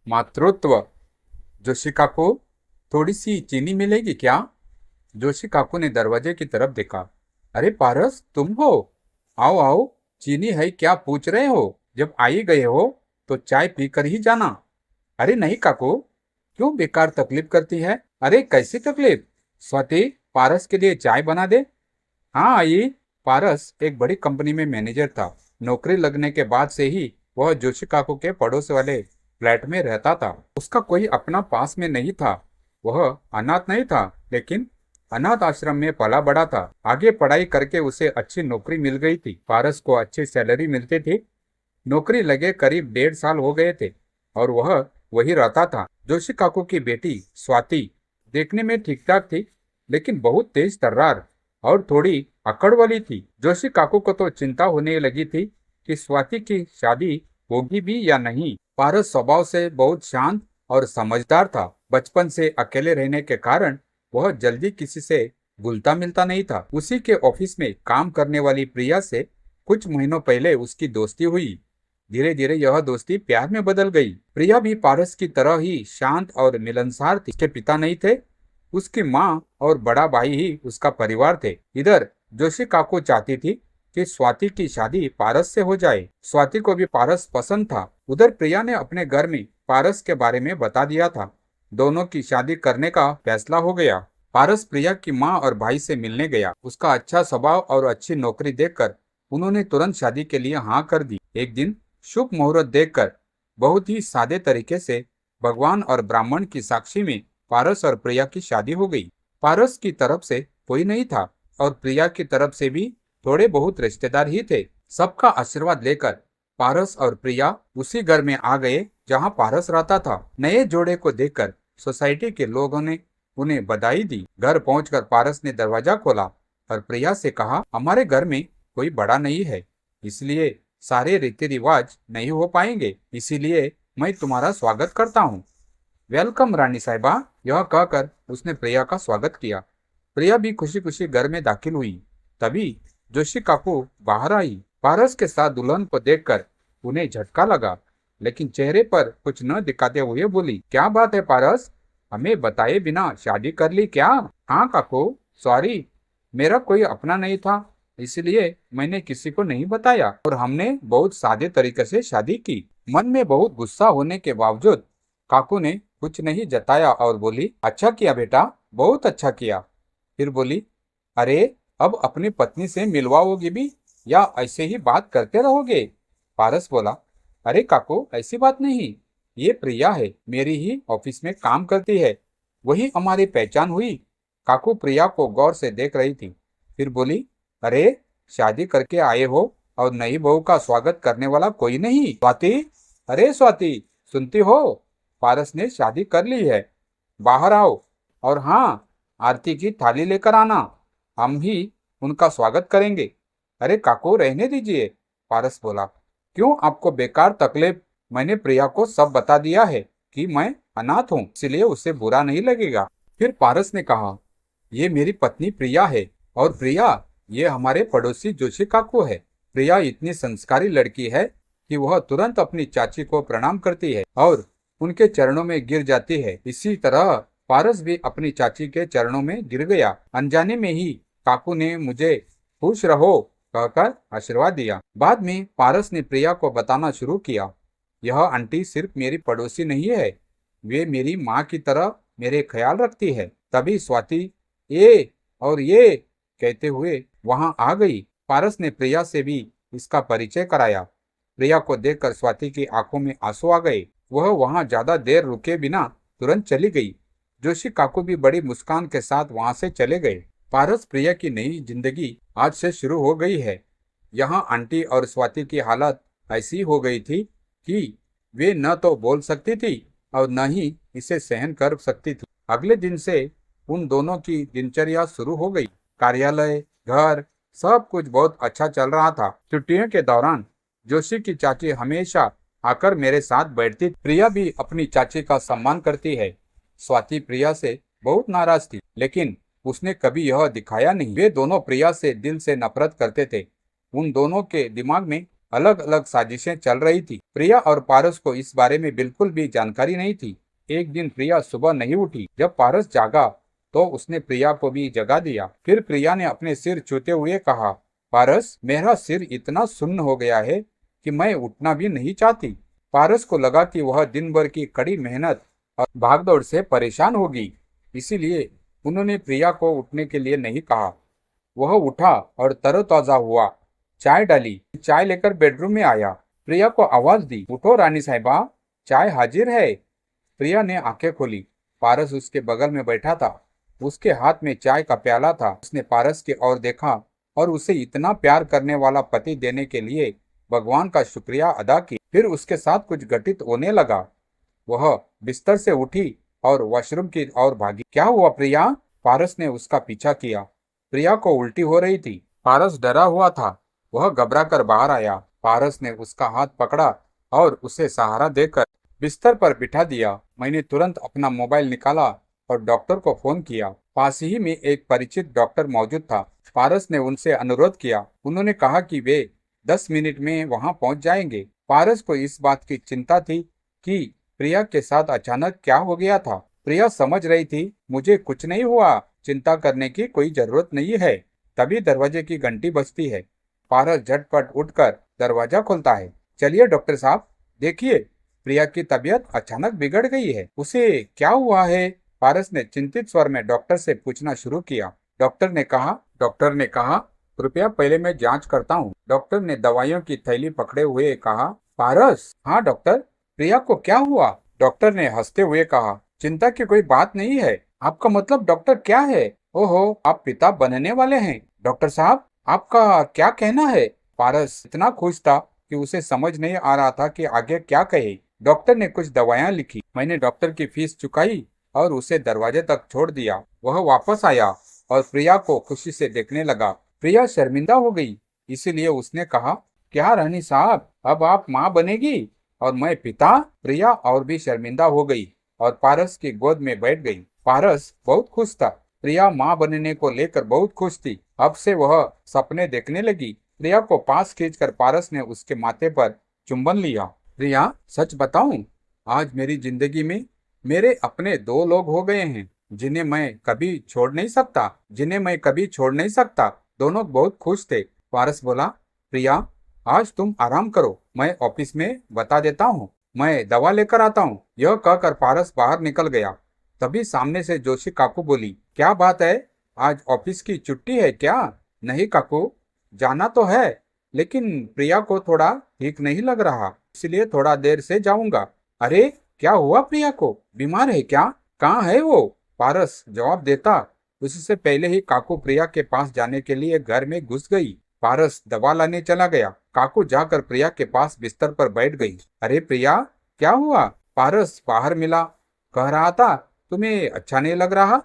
मातृत्व। जोशी काकू, थोड़ी सी चीनी मिलेगी क्या? जोशी काकू ने दरवाजे की तरफ देखा। अरे पारस, तुम हो? आओ आओ, चीनी है क्या पूछ रहे हो? जब आ ही गए हो तो चाय पीकर ही जाना। अरे नहीं काकू, क्यों बेकार तकलीफ करती है? अरे कैसी तकलीफ? स्वाति, पारस के लिए चाय बना दे। हाँ आई। पारस एक बड़ी कंपनी में मैनेजर था। नौकरी लगने के बाद से ही वह जोशी काकू के पड़ोस वाले फ्लैट में रहता था। उसका कोई अपना पास में नहीं था। वह अनाथ नहीं था, लेकिन अनाथ आश्रम में पला बड़ा था। आगे पढ़ाई करके उसे अच्छी नौकरी मिल गई थी। पारस को अच्छी सैलरी मिलती थी। नौकरी लगे करीब 1.5 साल हो गए थे और वह वही रहता था। जोशी काकू की बेटी स्वाति देखने में ठीक ठाक थी, लेकिन बहुत तेज तर्रार और थोड़ी अकड़ वाली थी। जोशी काकू को तो चिंता होने लगी थी कि स्वाति की शादी होगी भी या नहीं। पारस स्वभाव से बहुत शांत और समझदार था। बचपन से अकेले रहने के कारण वह जल्दी किसी से घुलता मिलता नहीं था। उसी के ऑफिस में काम करने वाली प्रिया से कुछ महीनों पहले उसकी दोस्ती हुई। धीरे धीरे यह दोस्ती प्यार में बदल गई। प्रिया भी पारस की तरह ही शांत और मिलनसार थी। उसके पिता नहीं थे, उसकी माँ और बड़ा भाई ही उसका परिवार थे। इधर जोशी काकू चाहती थी कि स्वाति की शादी पारस से हो जाए। स्वाति को भी पारस पसंद था। उधर प्रिया ने अपने घर में पारस के बारे में बता दिया था। दोनों की शादी करने का फैसला हो गया। पारस प्रिया की माँ और भाई से मिलने गया। उसका अच्छा स्वभाव और अच्छी नौकरी देखकर उन्होंने तुरंत शादी के लिए हाँ कर दी। एक दिन शुभ मुहूर्त देखकर बहुत ही सादे तरीके से भगवान और ब्राह्मण की साक्षी में पारस और प्रिया की शादी हो गई। पारस की तरफ से कोई नहीं था और प्रिया की तरफ से भी थोड़े बहुत रिश्तेदार ही थे। सबका आशीर्वाद लेकर पारस और प्रिया उसी घर में आ गए जहां पारस रहता था। नए जोड़े को देखकर सोसाइटी के लोगों ने उन्हें बधाई दी। घर पहुंचकर पारस ने दरवाजा खोला और प्रिया से कहा, हमारे घर में कोई बड़ा नहीं है, इसलिए सारे रीति रिवाज नहीं हो पाएंगे, इसीलिए मैं तुम्हारा स्वागत करता हूँ। वेलकम रानी साहिबा, यह कहकर उसने प्रिया का स्वागत किया। प्रिया भी खुशी खुशी घर में दाखिल हुई। तभी जोशी काकू बाहर आई। पारस के साथ दुल्हन को देखकर उन्हें झटका लगा, लेकिन चेहरे पर कुछ न दिखाते हुए बोली, क्या बात है पारस, हमें बताए बिना शादी कर ली क्या? हाँ काकू, सॉरी, मेरा कोई अपना नहीं था, इसलिए मैंने किसी को नहीं बताया और हमने बहुत सादे तरीके से शादी की। मन में बहुत गुस्सा होने के बावजूद काकू ने कुछ नहीं जताया और बोली, अच्छा किया बेटा, बहुत अच्छा किया। फिर बोली, अरे अब अपनी पत्नी से मिलवाओगी भी या ऐसे ही बात करते रहोगे? पारस बोला, अरे काकू ऐसी बात नहीं, ये प्रिया है, मेरी ही ऑफिस में काम करती है, वही हमारी पहचान हुई। काकू प्रिया को गौर से देख रही थी। फिर बोली, अरे शादी करके आए हो और नई बहू का स्वागत करने वाला कोई नहीं। स्वाति, अरे स्वाति, सुनती हो? पारस ने शादी कर ली है, बाहर आओ और हाँ, आरती की थाली लेकर आना, हम ही उनका स्वागत करेंगे। अरे काकू रहने दीजिए, पारस बोला, क्यों आपको बेकार तकलीफ? मैंने प्रिया को सब बता दिया है कि मैं अनाथ हूँ, इसलिए उसे बुरा नहीं लगेगा। फिर पारस ने कहा, ये मेरी पत्नी प्रिया है और प्रिया ये हमारे पड़ोसी जोशी काकू है। प्रिया इतनी संस्कारी लड़की है कि वह तुरंत अपनी चाची को प्रणाम करती है और उनके चरणों में गिर जाती है। इसी तरह पारस भी अपनी चाची के चरणों में गिर गया। अनजाने में ही काकू ने मुझे खुश रहो कहकर आशीर्वाद दिया। बाद में पारस ने प्रिया को बताना शुरू किया, यह आंटी सिर्फ मेरी पड़ोसी नहीं है, वे मेरी माँ की तरह मेरे ख्याल रखती है। तभी स्वाति ये और ये कहते हुए वहां आ गई। पारस ने प्रिया से भी इसका परिचय कराया। प्रिया को देखकर स्वाति की आंखों में आंसू आ गए। वह वहां ज्यादा देर रुके बिना तुरंत चली गई। जोशी काकू भी बड़ी मुस्कान के साथ वहां से चले गए। पारस प्रिया की नई जिंदगी आज से शुरू हो गई है। यहाँ आंटी और स्वाति की हालत ऐसी हो गई थी कि वे न तो बोल सकती थी और न ही इसे सहन कर सकती थी। अगले दिन से उन दोनों की दिनचर्या शुरू हो गई। कार्यालय, घर, सब कुछ बहुत अच्छा चल रहा था। छुट्टियों के दौरान जोशी की चाची हमेशा आकर मेरे साथ बैठती। प्रिया भी अपनी चाची का सम्मान करती है। स्वाति प्रिया से बहुत नाराज थी, लेकिन उसने कभी यह दिखाया नहीं। वे दोनों प्रिया से दिल से नफरत करते थे। उन दोनों के दिमाग में अलग अलग साजिशें चल रही थी। प्रिया और पारस को इस बारे में बिल्कुल भी जानकारी नहीं थी। एक दिन प्रिया सुबह नहीं उठी। जब पारस जागा तो उसने प्रिया को भी जगा दिया। फिर प्रिया ने अपने सिर छूते हुए कहा, पारस, मेरा सिर इतना सुन्न हो गया है कि मैं उठना भी नहीं चाहती। पारस को लगा कि वह दिन भर की कड़ी मेहनत और भागदौड़ से परेशान होगी, इसीलिए उन्होंने प्रिया को उठने के लिए नहीं कहा। वह उठा और तरोताजा हुआ, चाय डाली, चाय लेकर बेडरूम में आया। प्रिया को आवाज दी, उठो रानी साहिबा, चाय हाजिर है। प्रिया ने आंखें खोली। पारस उसके बगल में बैठा था। उसके हाथ में चाय का प्याला था। उसने पारस की ओर देखा और उसे इतना प्यार करने वाला पति देने के लिए भगवान का शुक्रिया अदा की। फिर उसके साथ कुछ घटित होने लगा। वह बिस्तर से उठी और वॉशरूम की ओर भागी। क्या हुआ प्रिया? पारस ने उसका पीछा किया। प्रिया को उल्टी हो रही थी। पारस डरा हुआ था। वह घबरा कर बाहर आया। पारस ने उसका हाथ पकड़ा और उसे सहारा देकर बिस्तर पर बिठा दिया। मैंने तुरंत अपना मोबाइल निकाला और डॉक्टर को फोन किया। पास ही में एक परिचित डॉक्टर मौजूद था। पारस ने उनसे अनुरोध किया। उन्होंने कहा कि वे 10 मिनट में वहां पहुंच जाएंगे। पारस को इस बात की चिंता थी कि प्रिया के साथ अचानक क्या हो गया था। प्रिया समझ रही थी, मुझे कुछ नहीं हुआ, चिंता करने की कोई जरूरत नहीं है। तभी दरवाजे की घंटी बजती है। पारस झटपट उठकर दरवाजा खोलता है। चलिए डॉक्टर साहब, देखिए, प्रिया की तबीयत अचानक बिगड़ गई है। उसे क्या हुआ है? पारस ने चिंतित स्वर में डॉक्टर से पूछना शुरू किया। डॉक्टर ने कहा, कृपया पहले मैं जांच करता हूँ। डॉक्टर ने दवाइयों की थैली पकड़े हुए कहा। पारस, हाँ डॉक्टर, प्रिया को क्या हुआ? डॉक्टर ने हंसते हुए कहा, चिंता की कोई बात नहीं है। आपका मतलब डॉक्टर क्या है? ओहो, आप पिता बनने वाले हैं। डॉक्टर साहब, आपका क्या कहना है? पारस इतना खुश था कि उसे समझ नहीं आ रहा था कि आगे क्या कहे। डॉक्टर ने कुछ दवाइयाँ लिखी। मैंने डॉक्टर की फीस चुकाई और उसे दरवाजे तक छोड़ दिया। वह वापस आया और प्रिया को खुशी से देखने लगा। प्रिया शर्मिंदा हो गई, इसीलिए उसने कहा, क्या रानी साहब, अब आप माँ बनेगी और मैं पिता? प्रिया और भी शर्मिंदा हो गई और पारस की गोद में बैठ गई। पारस बहुत खुश था। प्रिया माँ बनने को लेकर बहुत खुश थी। अब से वह सपने देखने लगी। प्रिया को पास खींचकर पारस ने उसके माथे पर चुंबन लिया। प्रिया, सच बताऊं, आज मेरी जिंदगी में मेरे अपने 2 लोग हो गए हैं जिन्हें मैं कभी छोड़ नहीं सकता। दोनों बहुत खुश थे। पारस बोला, प्रिया, आज तुम आराम करो, मैं ऑफिस में बता देता हूँ, मैं दवा लेकर आता हूँ। यह कहकर पारस बाहर निकल गया। तभी सामने से जोशी काकू बोली, क्या बात है, आज ऑफिस की छुट्टी है क्या? नहीं काकू, जाना तो है, लेकिन प्रिया को थोड़ा ठीक नहीं लग रहा, इसलिए थोड़ा देर से जाऊंगा। अरे, क्या हुआ प्रिया को? बीमार है क्या? कहाँ है वो? पारस जवाब देता उससे पहले ही काकू प्रिया के पास जाने के लिए घर में घुस गई। पारस दवा लाने चला गया। काकू जाकर प्रिया के पास बिस्तर पर बैठ गई। अरे प्रिया, क्या हुआ? पारस बाहर मिला, कह रहा था, तुम्हें अच्छा नहीं लग रहा?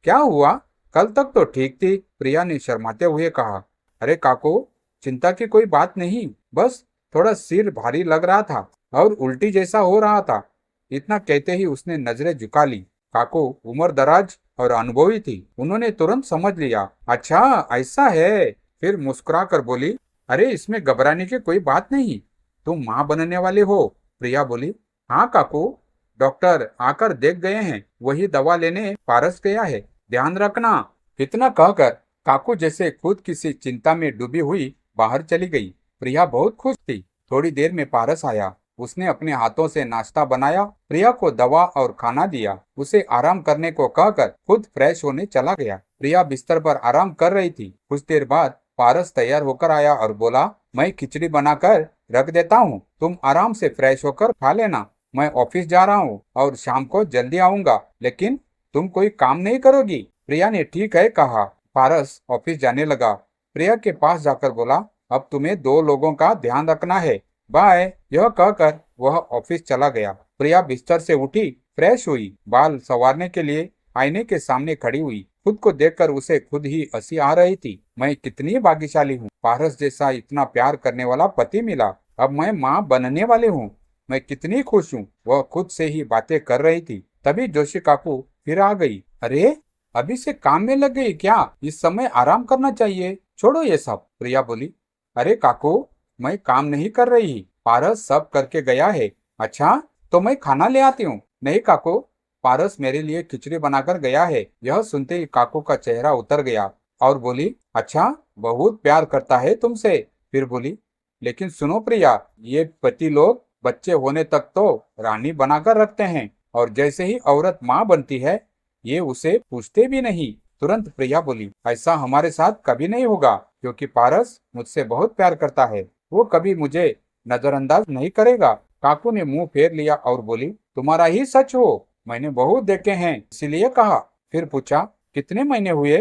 क्या हुआ? कल तक तो ठीक थी। प्रिया ने शर्माते हुए कहा। अरे काकू, चिंता की कोई बात नहीं, बस थोड़ा सिर भारी लग रहा था और उल्टी जैसा हो रहा था। इतना कहते ही उसने नजरें झुका ली। काकू उम्र दराज और अनुभवी थी। उन्होंने तुरंत समझ लिया। अच्छा ऐसा है। फिर मुस्कुरा कर बोली, अरे इसमें घबराने की कोई बात नहीं, तुम माँ बनने वाले हो। प्रिया बोली, हाँ काकू, डॉक्टर आकर देख गए हैं, वही दवा लेने पारस गया है, ध्यान रखना। इतना कहकर काकू जैसे खुद किसी चिंता में डूबी हुई बाहर चली गई। प्रिया बहुत खुश थी। थोड़ी देर में पारस आया। उसने अपने हाथों से नाश्ता बनाया, प्रिया को दवा और खाना दिया, उसे आराम करने को कहकर खुद फ्रेश होने चला गया। प्रिया बिस्तर पर आराम कर रही थी। कुछ देर बाद पारस तैयार होकर आया और बोला, मैं खिचड़ी बनाकर रख देता हूँ, तुम आराम से फ्रेश होकर खा लेना। मैं ऑफिस जा रहा हूँ और शाम को जल्दी आऊंगा, लेकिन तुम कोई काम नहीं करोगी? प्रिया ने ठीक है कहा। पारस ऑफिस जाने लगा। प्रिया के पास जाकर बोला, अब तुम्हें 2 लोगों का ध्यान रखना है, बाय। यह कहकर वह ऑफिस चला गया। प्रिया बिस्तर से उठी, फ्रेश हुई, बाल संवारने के लिए आईने के सामने खड़ी हुई। खुद को देखकर उसे खुद ही हंसी आ रही थी। मैं कितनी भाग्यशाली हूँ, पारस जैसा इतना प्यार करने वाला पति मिला। अब मैं माँ बनने वाली हूँ, मैं कितनी खुश हूँ। वह खुद से ही बातें कर रही थी। तभी जोशी काकू फिर आ गई। अरे, अभी से काम में लग गई क्या? इस समय आराम करना चाहिए, छोड़ो ये सब। प्रिया बोली, अरे काकू, मैं काम नहीं कर रही, पारस सब करके गया है। अच्छा, तो मैं खाना ले आती हूँ। नहीं काकू, पारस मेरे लिए खिचड़ी बनाकर गया है। यह सुनते ही काकू का चेहरा उतर गया और बोली, अच्छा, बहुत प्यार करता है तुमसे। फिर बोली, लेकिन सुनो प्रिया, ये पति लोग बच्चे होने तक तो रानी बनाकर रखते हैं और जैसे ही औरत माँ बनती है ये उसे पूछते भी नहीं। तुरंत प्रिया बोली, ऐसा हमारे साथ कभी नहीं होगा, क्योंकि पारस मुझसे बहुत प्यार करता है। वो कभी मुझे नजरअंदाज नहीं करेगा। काकू ने मुंह फेर लिया और बोली, तुम्हारा ही सच हो, मैंने बहुत देखे हैं इसीलिए कहा। फिर पूछा, कितने महीने हुए?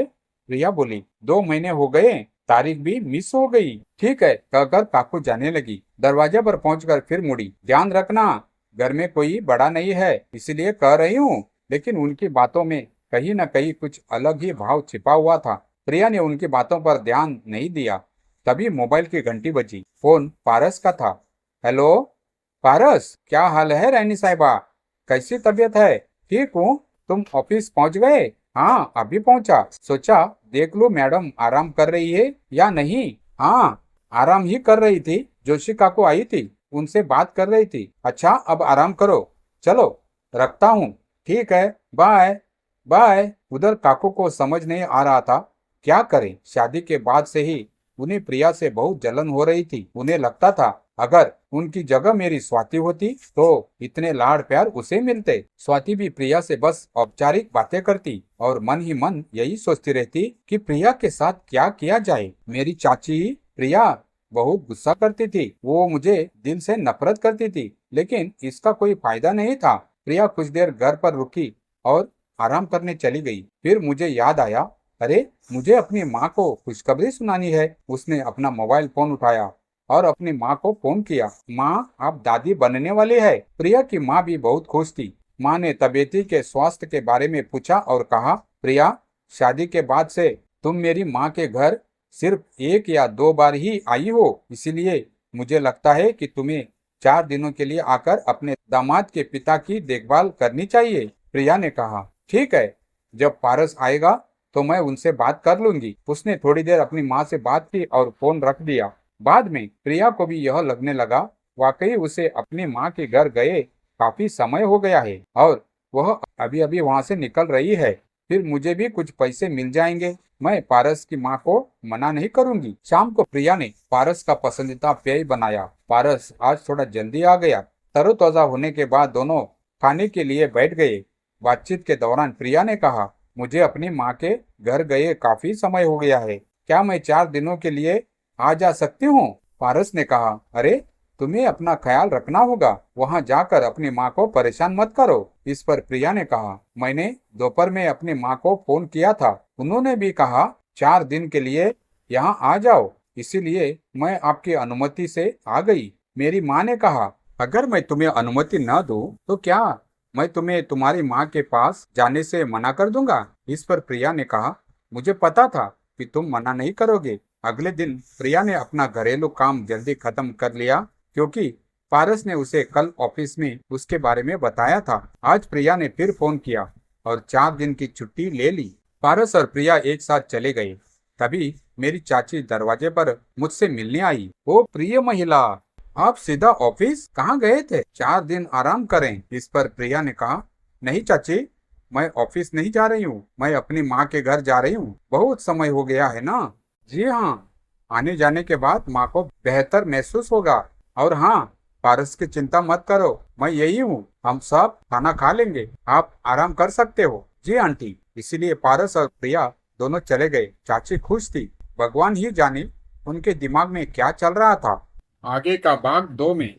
प्रिया बोली, 2 महीने हो गए, तारीख भी मिस हो गई। ठीक है, कहकर काकू जाने लगी। दरवाजे पर पहुंचकर फिर मुड़ी, ध्यान रखना, घर में कोई बड़ा नहीं है इसलिए कह रही हूँ। लेकिन उनकी बातों में कहीं न कहीं कुछ अलग ही भाव छिपा हुआ था। प्रिया ने उनकी बातों पर ध्यान नहीं दिया। तभी मोबाइल की घंटी बजी। फोन पारस का था। हेलो पारस, क्या हाल है रानी साहिबा? कैसी तबीयत है? ठीक हूँ। तुम ऑफिस पहुंच गए? हाँ, अभी पहुंचा। सोचा देख लो मैडम आराम कर रही है या नहीं। हाँ, आराम ही कर रही थी। जोशी काकू आई थी, उनसे बात कर रही थी। अच्छा, अब आराम करो। चलो, रखता हूँ। ठीक है, बाय बाय। उधर काकू को समझ नहीं आ रहा था क्या करें। शादी के बाद से ही उन्हें प्रिया से बहुत जलन हो रही थी। उन्हें लगता था अगर उनकी जगह मेरी स्वाति होती तो इतने लाड़ प्यार उसे मिलते। स्वाति भी प्रिया से बस औपचारिक बातें करती और मन ही मन यही सोचती रहती कि प्रिया के साथ क्या किया जाए। मेरी चाची प्रिया बहुत गुस्सा करती थी, वो मुझे दिल से नफरत करती थी, लेकिन इसका कोई फायदा नहीं था। प्रिया कुछ देर घर पर रुकी और आराम करने चली गई। फिर मुझे याद आया, अरे मुझे अपनी माँ को खुशखबरी सुनानी है। उसने अपना मोबाइल फोन उठाया और अपनी माँ को फोन किया। माँ, आप दादी बनने वाली है। प्रिया की माँ भी बहुत खुश थी। माँ ने तबीयती के स्वास्थ्य के बारे में पूछा और कहा, प्रिया, शादी के बाद से तुम मेरी माँ के घर सिर्फ 1 या 2 बार ही आई हो, इसीलिए मुझे लगता है कि तुम्हें 4 दिनों के लिए आकर अपने दामाद के पिता की देखभाल करनी चाहिए। प्रिया ने कहा, ठीक है, जब पारस आएगा तो मैं उनसे बात कर लूंगी। उसने थोड़ी देर अपनी माँ से बात की और फोन रख दिया। बाद में प्रिया को भी यह लगने लगा, वाकई उसे अपनी माँ के घर गए काफी समय हो गया है और वह अभी अभी वहां से निकल रही है। फिर मुझे भी कुछ पैसे मिल जाएंगे। मैं पारस की माँ को मना नहीं करूंगी। शाम को प्रिया ने पारस का पसंदीदा पेय बनाया। पारस आज थोड़ा जल्दी आ गया। तरोताजा होने के बाद दोनों खाने के लिए बैठ गए। बातचीत के दौरान प्रिया ने कहा, मुझे अपनी माँ के घर गए काफी समय हो गया है, क्या मैं 4 दिनों के लिए आ जा सकती हूँ? पारस ने कहा, अरे तुम्हें अपना ख्याल रखना होगा, वहाँ जाकर अपनी माँ को परेशान मत करो। इस पर प्रिया ने कहा, मैंने दोपहर में अपनी माँ को फोन किया था, उन्होंने भी कहा 4 दिन के लिए यहाँ आ जाओ, इसीलिए मैं आपकी अनुमति से आ गई। मेरी माँ ने कहा, अगर मैं तुम्हें अनुमति न दूं तो क्या मैं तुम्हें तुम्हारी माँ के पास जाने से मना कर दूंगा? इस पर प्रिया ने कहा, मुझे पता था कि तुम मना नहीं करोगे। अगले दिन प्रिया ने अपना घरेलू काम जल्दी खत्म कर लिया, क्योंकि पारस ने उसे कल ऑफिस में उसके बारे में बताया था। आज प्रिया ने फिर फोन किया और 4 दिन की छुट्टी ले ली। पारस और प्रिया एक साथ चले गए। तभी मेरी चाची दरवाजे पर मुझसे मिलने आई। ओ प्रिय महिला, आप सीधा ऑफिस? कहाँ गए थे? 4 दिन आराम करें। इस पर प्रिया ने कहा, नहीं चाची, मैं ऑफिस नहीं जा रही हूँ, मैं अपनी माँ के घर जा रही हूँ। बहुत समय हो गया है ना। जी हाँ, आने जाने के बाद माँ को बेहतर महसूस होगा। और हाँ, पारस की चिंता मत करो, मैं यही हूँ, हम सब खाना खा लेंगे, आप आराम कर सकते हो। जी आंटी। इसीलिए पारस और प्रिया दोनों चले गए। चाची खुश थी। भगवान ही जाने उनके दिमाग में क्या चल रहा था। आगे का भाग 2 में।